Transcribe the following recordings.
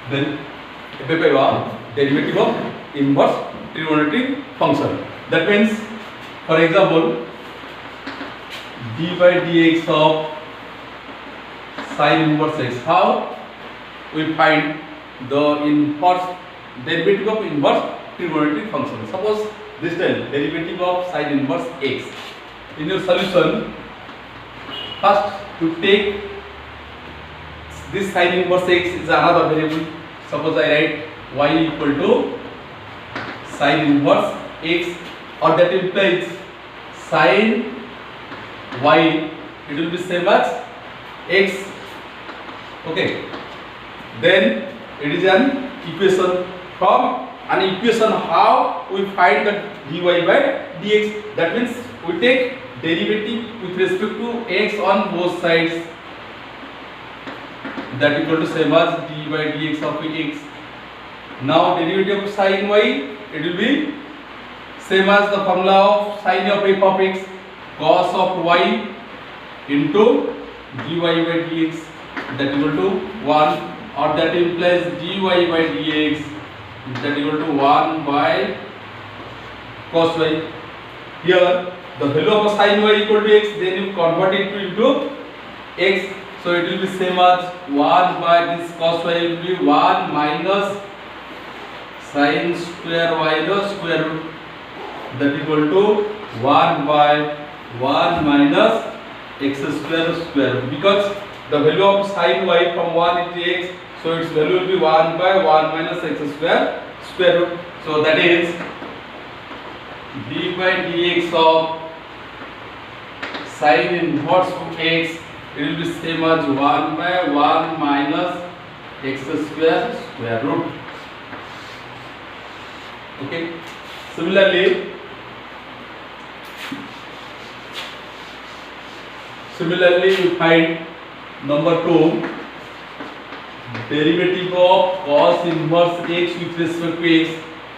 then f of derivative of inverse trigonometric function. That means, for example, d by dx of sin inverse x. How we find the inverse derivative of inverse trigonometric function? Suppose this time derivative of sin inverse x. In your solution, first to take this sin inverse x is another variable. Suppose I write y equal to sin inverse x, or that implies sin y, it will be same as x. Okay, then it is an equation. From an equation, how we find the dy by dx? That means we take derivative with respect to x on both sides. That equal to same as d by dx of x. Now derivative of sin y, it will be same as the formula of sin of f of x, cos of y into dy by dx, that equal to 1, or that implies dy by dx that equal to 1 by cos y. Here the value of sin y equal to x, then you convert it into x, so it will be same as 1 by this cos y will be 1 minus sin square y the square root, that equal to 1 by 1 minus x square root, because the value of sin y from 1 is x, so its value will be 1 by 1 minus x square root. So that is d by dx of sin inverse of x, it will be same as 1 by 1 minus x square root. Okay. Similarly we find number 2, derivative of cos inverse x with respect to x,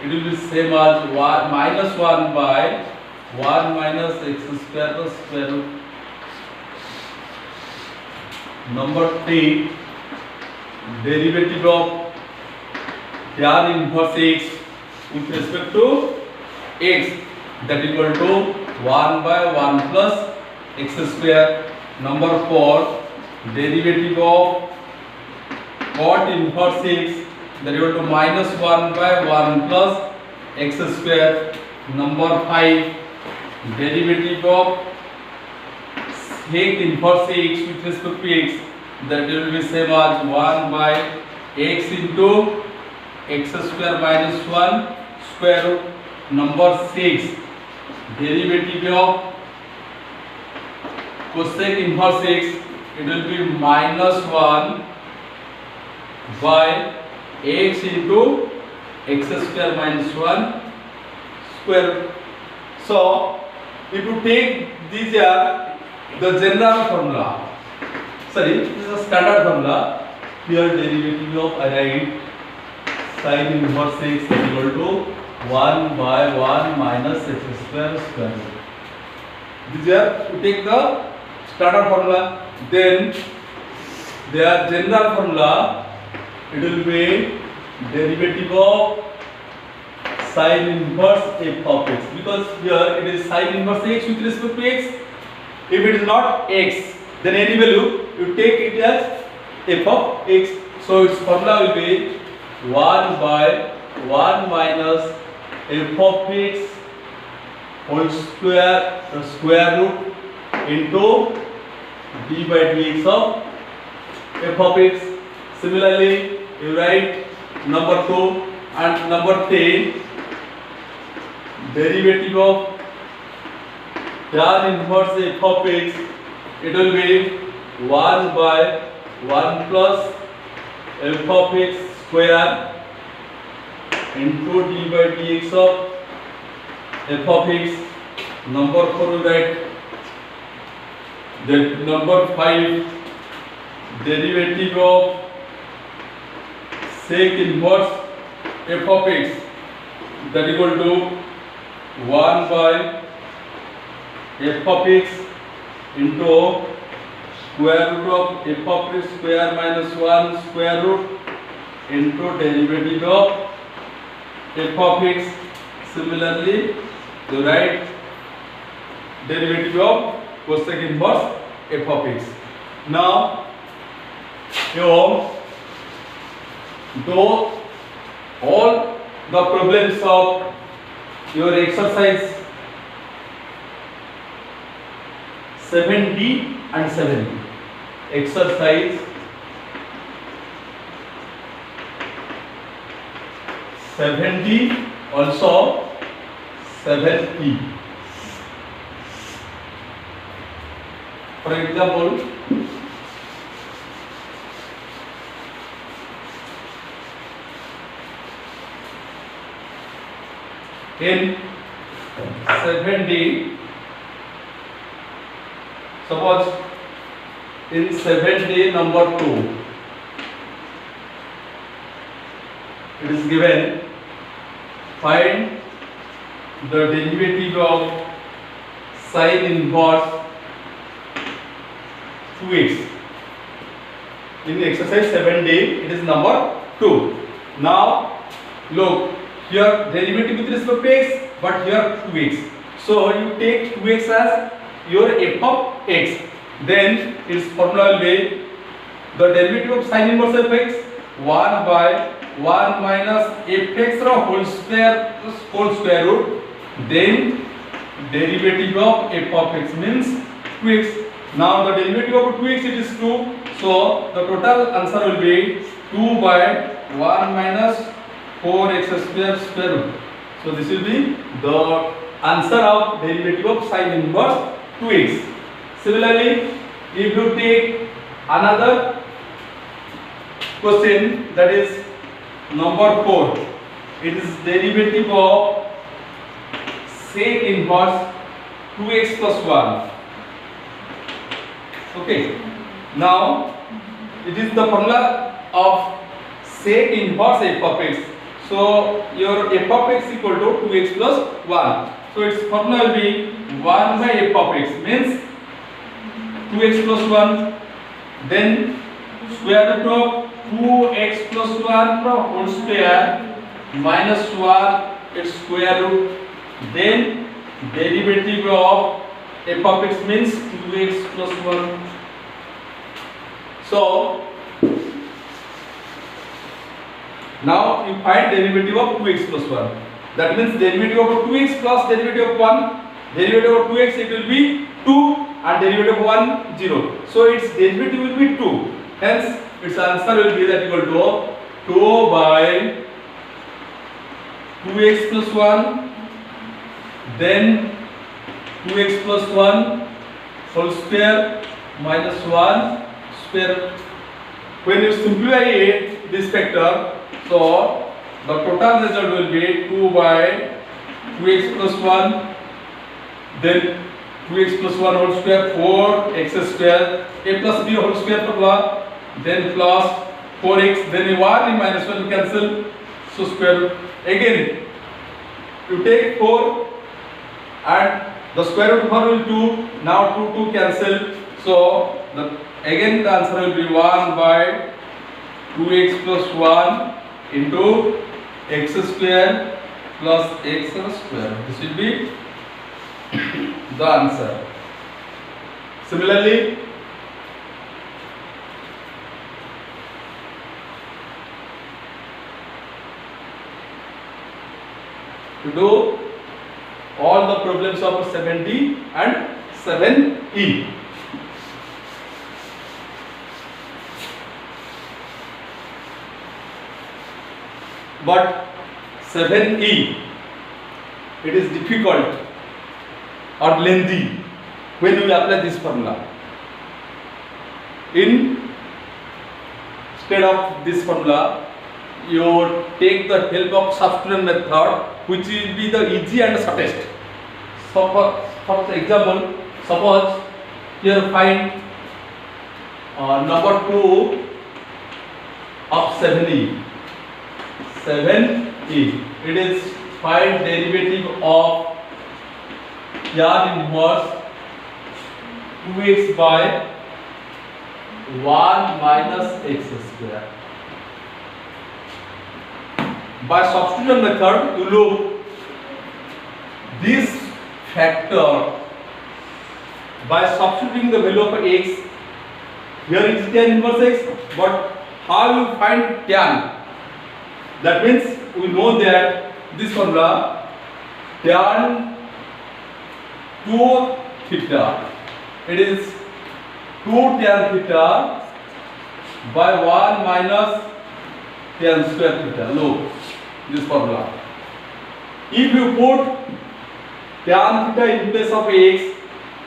it will be same as minus 1 by 1 minus x square plus square root. Number 3, derivative of tan inverse x with respect to x, that equal to 1 by 1 plus x square. Number 4, derivative of cot inverse x, that equal to minus 1 by 1 plus x square. Number 5, derivative of sec inverse x with respect to x, that will be same as 1 by x into x square minus 1 square root. Number 6, derivative of cosec inverse x, it will be minus 1 by x into x square minus 1 square root. So if you take these are the general formula, sorry, this is a standard formula. Here derivative of I write sin inverse x is equal to 1 by 1 minus x square root. These are to take the standard formula. Then their general formula, it will be derivative of sin inverse f of x, because here it is sin inverse x with respect to x. If it is not x, then any value you take it as f of x. So its formula will be 1 by 1 minus f of x whole square, the square root into d by dx of f of x. Similarly, you write number 2 and number 10, derivative of tan inverse f of x, it will be 1 by 1 plus f of x square into d by dx of f of x. Number 4 we write. Then number 5, derivative of sec inverse f of x, that equal to 1 by f of x into square root of f of x square minus 1 square root into derivative of f of x. Similarly, you write derivative of cosec inverse f of x. Now, you do all the problems of your exercise 7D and 7E. Exercise 7D, also 7E. For example, in 7D, suppose in 7D number 2, it is given, find the derivative of sine inverse 2x. In exercise 7D, it is number 2. Now, look, here derivative with respect to x, but here 2x. So you take 2x as your f of x. Then its formula will be the derivative of sine inverse of x 1 by 1 minus fx whole square root. Then derivative of f of x means 2x. Now the derivative of 2x it is 2. So the total answer will be 2 by 1 minus 4x square square root. So this will be the answer of derivative of sine inverse 2x. Similarly, if you take another question, that is number 4, it is derivative of sec inverse 2x plus 1. Okay. Now it is the formula of sec inverse f of x. So your f of x equal to 2x plus 1. So its formula will be 1 by f of x means 2x plus 1. Then square root of 2x plus 1 whole square minus 1 its square root. Then derivative of f of x means 2x plus 1. So now you find derivative of 2x plus 1. That means derivative of 2x plus derivative of 1. Derivative of 2x it will be 2 and derivative of 1 0. So its derivative will be 2. Hence its answer will be that equal to 2 by 2x plus 1, then 2x plus 1 whole square minus 1 square. When you simplify this factor, so the total result will be 2 by 2x plus 1, then 2x plus 1 whole square 4x square, a plus b whole square formula, then plus 4x, then 1 and minus 1 cancel, so square root. Again you take 4 and the square root 4 will 2, now 2 cancel, so again the answer will be 1 by 2x plus 1 into x square plus x square. This will be the answer. Similarly, to do all the problems of 7D and 7E. But 7E, it is difficult or lengthy when we apply this formula. Instead of this formula, you take the help of substitution method, which will be the easy and shortest. So for example, suppose here find number 2 of 7E. 7E. It is find derivative of tan inverse 2x by 1 minus x square. by substitution method, you look this factor by substituting the value of x. Here is tan inverse x, but how you find tan? That means we know that this formula tan 2 theta, it is 2 tan theta by 1 minus tan square theta. Look this formula. If you put tan theta in place of x,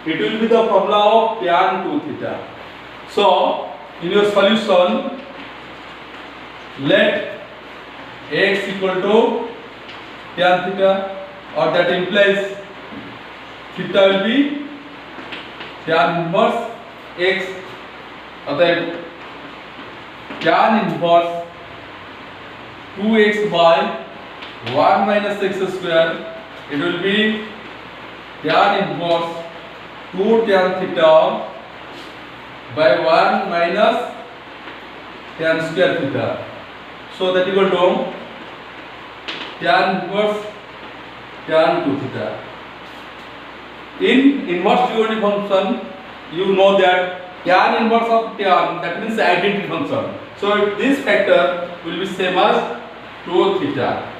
it will be the formula of tan 2 theta. So in your solution, let x equal to tan theta, or that implies theta will be tan inverse x. अतः tan inverse 2x by 1 minus x square, it will be tan inverse 2 tan theta by 1 minus tan square theta. So that equal to tan inverse tan 2 theta. In inverse trigonometry function, you know that tan inverse of tan, that means identity function. So this factor will be same as 2 theta.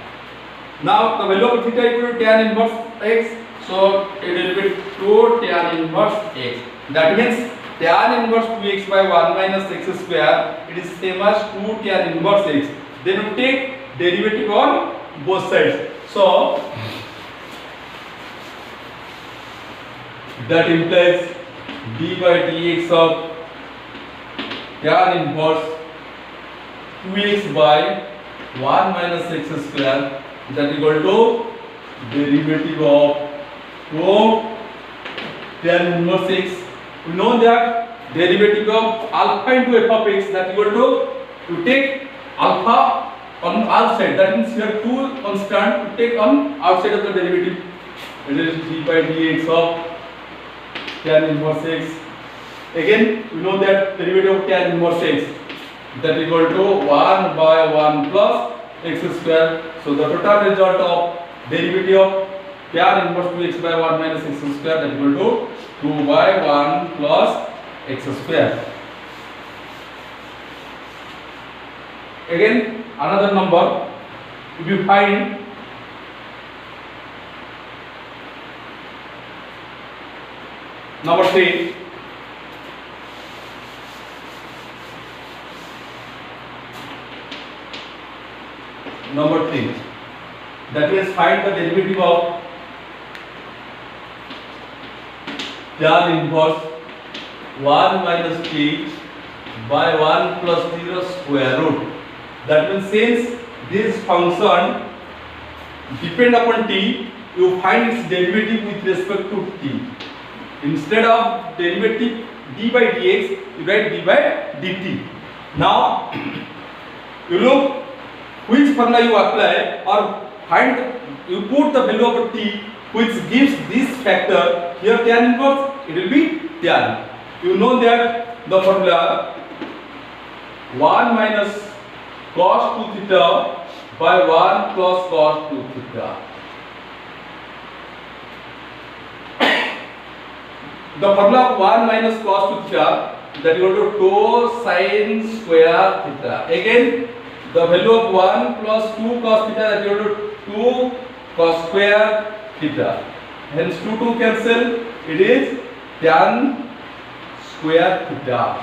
Now the value of theta equal to tan inverse x, so it will be 2 tan inverse x. That means tan inverse 2x by 1 minus x square, it is same as 2 tan inverse x. Then we take derivative on both sides. So that implies d by dx of tan inverse 2x by 1 minus x square, that equal to derivative of 2 tan inverse x. We know that derivative of alpha into f of x, that equal to, you take alpha on outside, that means here 2 constant, to take on outside of the derivative, it is d by dx of tan inverse x. Again we know that derivative of tan inverse x, that equal to 1 by 1 plus x square. So the total result of derivative of tan inverse 2x by 1 minus x square, that equal to 2 by 1 plus x square. Again another number, if you find number 3, that is find the derivative of tan inverse 1 minus t by 1 plus 0 square root. That means since this function depend upon t, you find its derivative with respect to t. Instead of derivative d by dx, you write d by dt. Now you look which formula you apply, or find, you put the value of t which gives this factor. Here tan inverse, it will be tan. You know that the formula 1 minus cos 2 theta by 1 plus cos 2 theta. The formula of 1 minus cos 2 theta, that equal to 2 sin square theta. Again the value of 1 plus 2 cos theta, that equal to 2 cos square theta. Hence 2 cancel, it is tan square theta.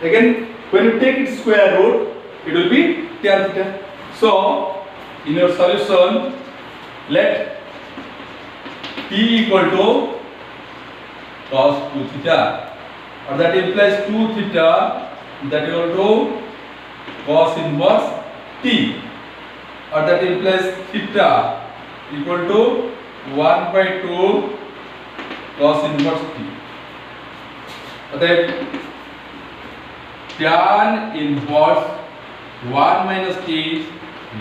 Again when you take its square root, it will be tan theta. So in your solution, let t equal to cos 2 theta, or that implies 2 theta, that equal to cos inverse t, or that implies theta equal to 1 by 2 cos inverse t. अतः tan inverse 1 minus t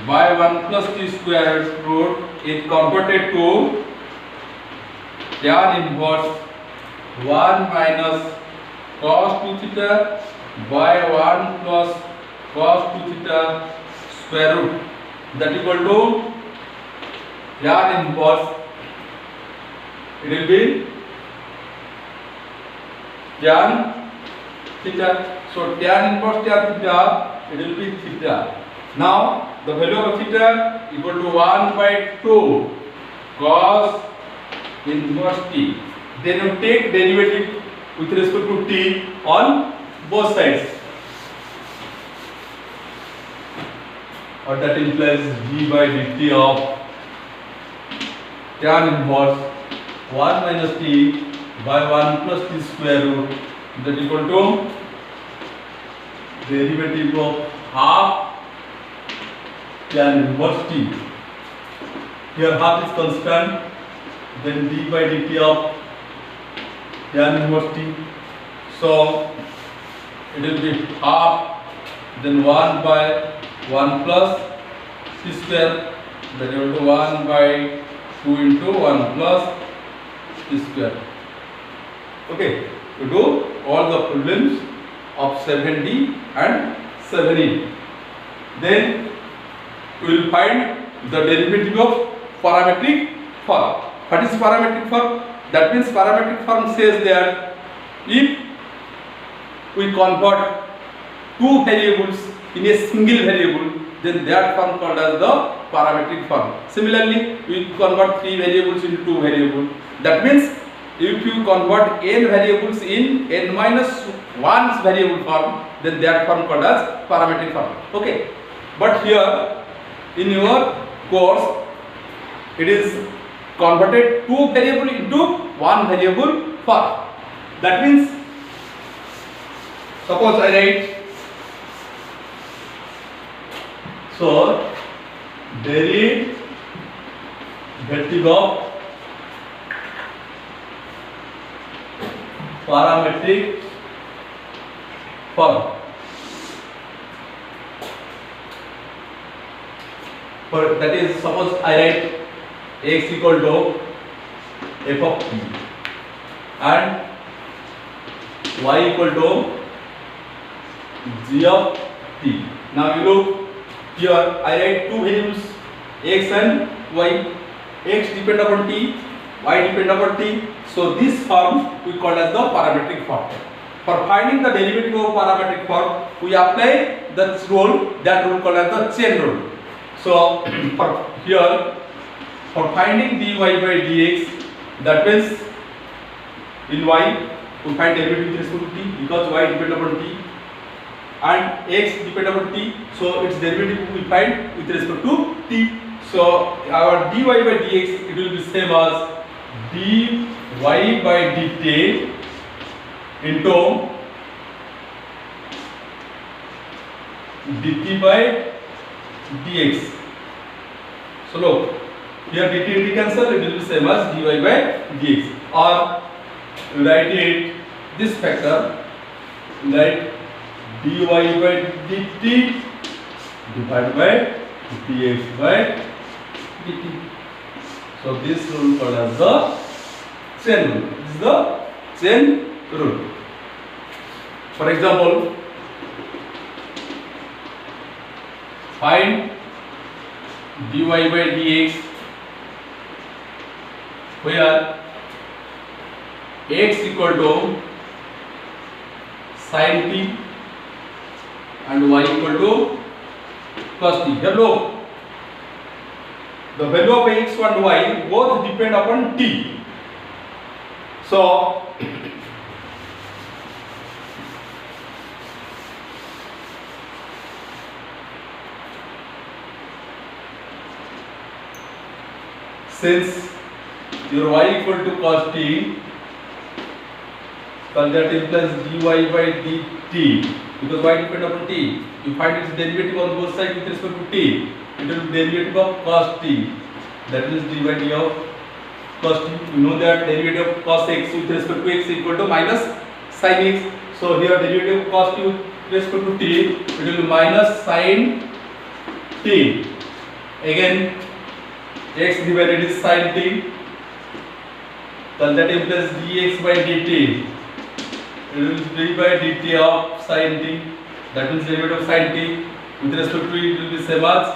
by 1 plus t square root is converted to tan inverse 1 minus cos 2 theta by 1 plus cos 2 theta square root that equal to tan inverse, it will be tan theta. So tan inverse tan theta, it will be theta. Now the value of theta equal to 1 by 2 cos inverse t. Then you take derivative with respect to t on both sides, or that implies d by dt of tan inverse 1 minus t by 1 plus t square root, that equal to derivative of half tan inverse t. Here half is constant, then d by dt of tan inverse t. So it will be half, then 1 by 1 plus t square, that equal to 1 by 2 into 1 plus t square. Okay, to do all the problems of 7D and 7E. Then we will find the derivative of parametric form. What is parametric form? That means parametric form says that if we convert two variables in a single variable, then that form called as the parametric form. Similarly, we convert three variables into two variables. That means if you convert n variables in n minus 1 variable form, then that form called as parametric form. Okay, but here in your course it is converted two variable into one variable form. That means suppose I write, so derivative of parametric form. For that is, suppose I write x equal to f of t and y equal to g of t. Now you look here, I write two variables x and y. X depend upon t, y depend upon t. So this form we call as the parametric form. For finding the derivative of parametric form, we apply that rule called as the chain rule. So for here, for finding dy by dx, that means in y we find derivative with respect to t because y depend upon t and x depend upon t, so its derivative we find with respect to t. So our dy by dx, it will be same as dy by dt into dt by dx. So look, here dt cancel, it will be same as dy by dx, or write it this factor, like dy by dt divided by dx by dt. So this rule called as the chain rule. This is the chain rule. For example, find dy by dx where x equal to sin t and y equal to cos t. Here look, the value of x and y both depend upon t. So since your y equal to cos t, that implies dy by dt, because y depend upon t, you find its derivative on both sides with respect to t, it will be derivative of cos t, that means dy by d of cos t. You know that derivative of cos x with respect to x equal to minus sin x. So here derivative of cos t with respect to t, it will be minus sin t. Again x divided is sin t, then that implies dx by dt, it will be d by dt of sin t, that means derivative of sin t with respect to it will be same as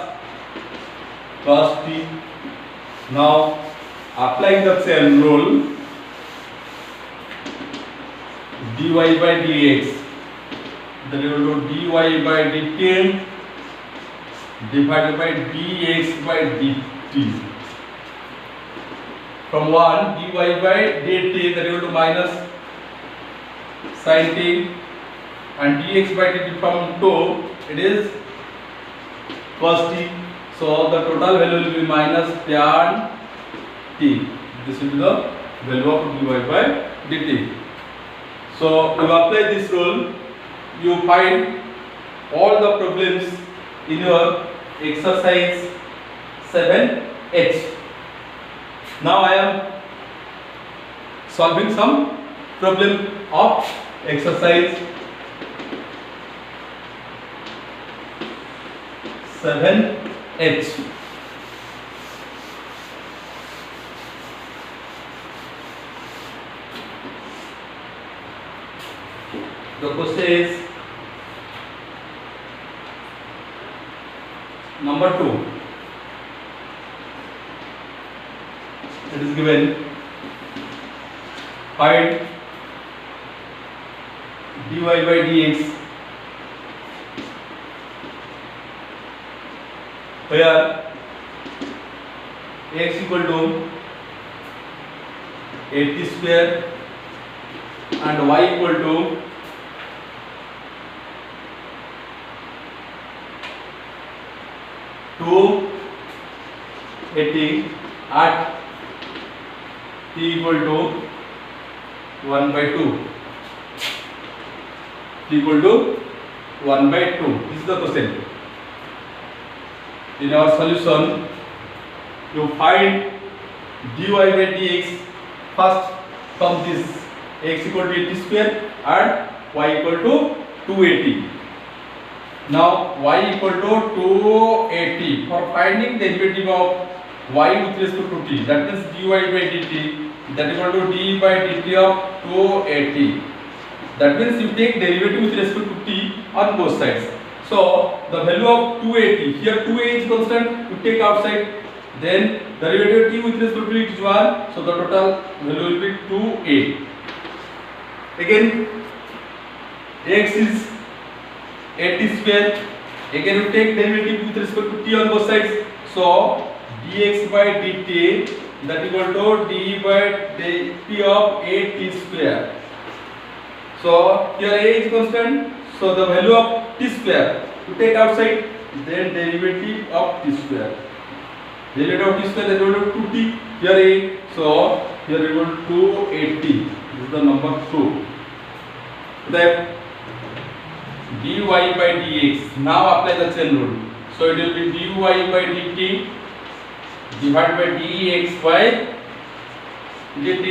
cos t. Now applying the same rule, dy by dx, then you will do dy by dt divided by dx by dt. From 1 dy by dt, then you will do minus sin t, and dx by dt from 2 it is cos t. So the total value will be minus tan t. This will be the value of dy by dt. So you apply this rule, you find all the problems in your exercise 7h. Now I am solving some problem of exercise 7h. The question is number 2. It is given, find dy by dx, where x equal to 80 square and y equal to 280 at t equal to 1 by 2. T equal to 1 by 2. This is the question. In our solution, you find dy by dx first from this x equal to 80 square and y equal to 280. Now y equal to 280. For finding the derivative of y with respect to t, that means dy by dt, that equal to d by dt of 280. That means you take derivative with respect to t on both sides. So the value of 280, here 2a is constant, you take outside, then derivative of t with respect to it is 1, so the total value will be 2a. Again x is 80 square, again you take derivative with respect to t on both sides, so dx by dt, that equal to d by dt of 80 square. So here a is constant, so the value of t square you take outside, then derivative of t square. Derivative of t square, that equal to 2t, here a, so here equal to 280. This is the number 2. Then dy by dx, now apply the chain rule. So it will be dy by dt divided by dx by dt.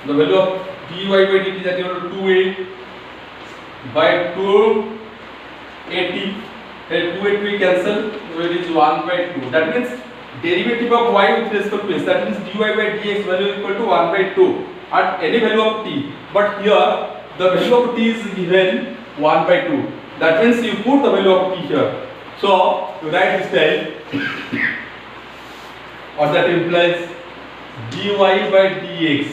The value of dy by dt is equal to 2a by 280. And 280 we cancel, so it is 1 by 2. That means derivative of y with respect to x, that means dy by dx value equal to 1 by 2 at any value of t. But here the value of t is given 1 by 2. That means you put the value of t here. So you write this time, or that implies dy by dx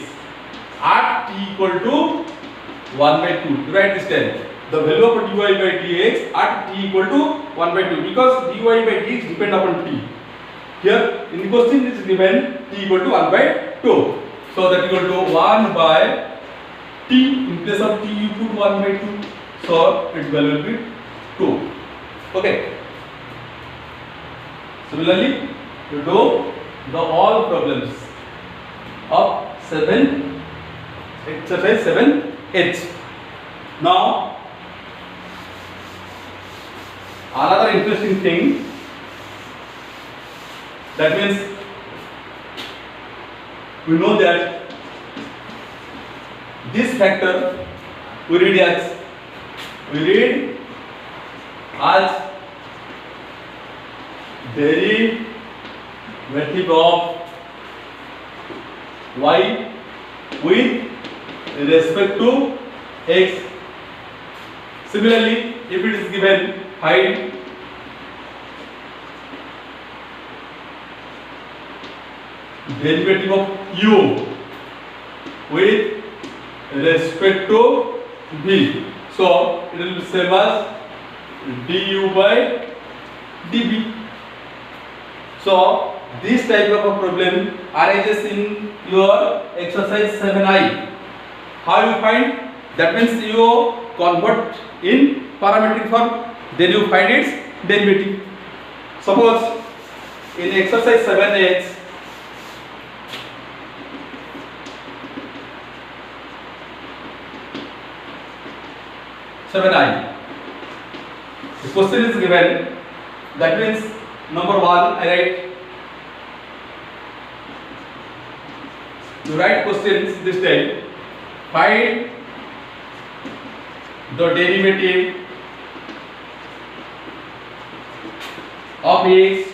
at t equal to 1 by 2. You write this time, the value of dy by dx at t equal to 1 by 2, because dy by dx depend upon t. Here in the question it is given t equal to 1 by 2. So that equal to 1 by t, in place of t you put 1 by 2. So its value will be 2. Okay. Similarly, you do the all problems of exercise 7h. Now another interesting thing, that means we know that this factor we read as derivative of y with respect to x. Similarly, if it is given find derivative of u with respect to v. So it will be same as du by dv. So this type of a problem arises in your exercise 7I. How you find? That means you convert in parametric form, then you find its derivative. Suppose in exercise 7H, the question is given. That means number 1, I write. You write questions this time. Find the derivative of x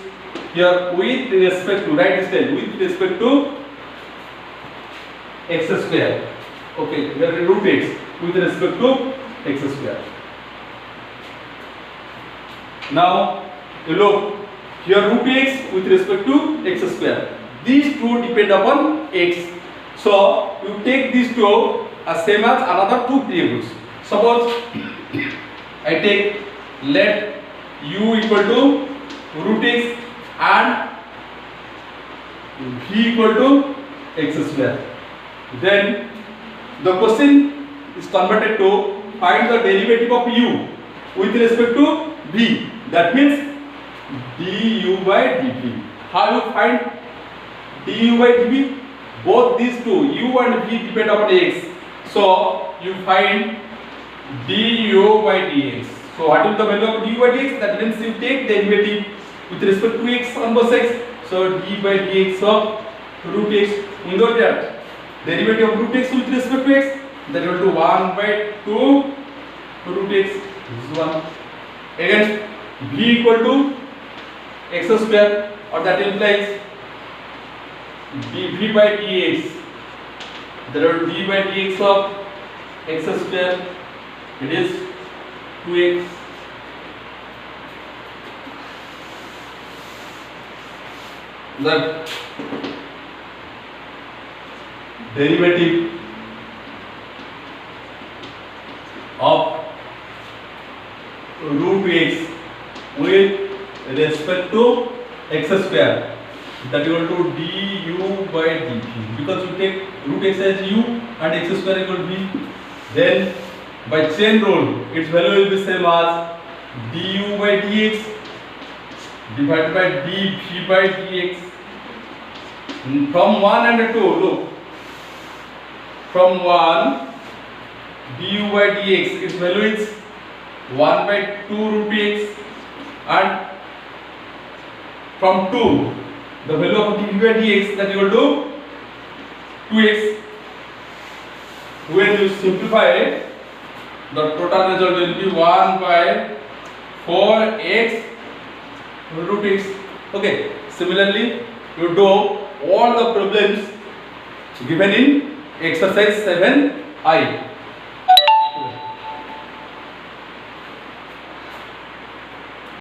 here with respect to, write this time, with respect to x square. Okay, here root x with respect to x square. Now you look here, root x with respect to x square. These two depend upon x. So you take these two as same as another two variables. Suppose I take, let u equal to root x and v equal to x square. Then the question is converted to find the derivative of u with respect to v. That means du by dv. How you find du by dv? Both these two, u and v, depend upon x. So you find du by dx. So what is the value of du by dx? That means you take derivative with respect to x on both sides. So d by dx of root x. In that derivative of root x with respect to x, that will do 1 by 2 root x. This is 1. Again v equal to x square, or that implies dv by dx. There are d by dx of x square. It is 2x. The derivative of root x with respect to x square, that equal to du by dv, because you take root x as u and x square equal to v. Then by chain rule its value will be same as du by dx divided by dv by dx. From 1 and 2, look, from 1 du by dx, its value is 1 by 2 root x, and from 2 the value of dv by dx, that equal to 2x. When you simplify it, the total result will be 1 by 4x root x. Okay, similarly you do all the problems given in exercise 7I.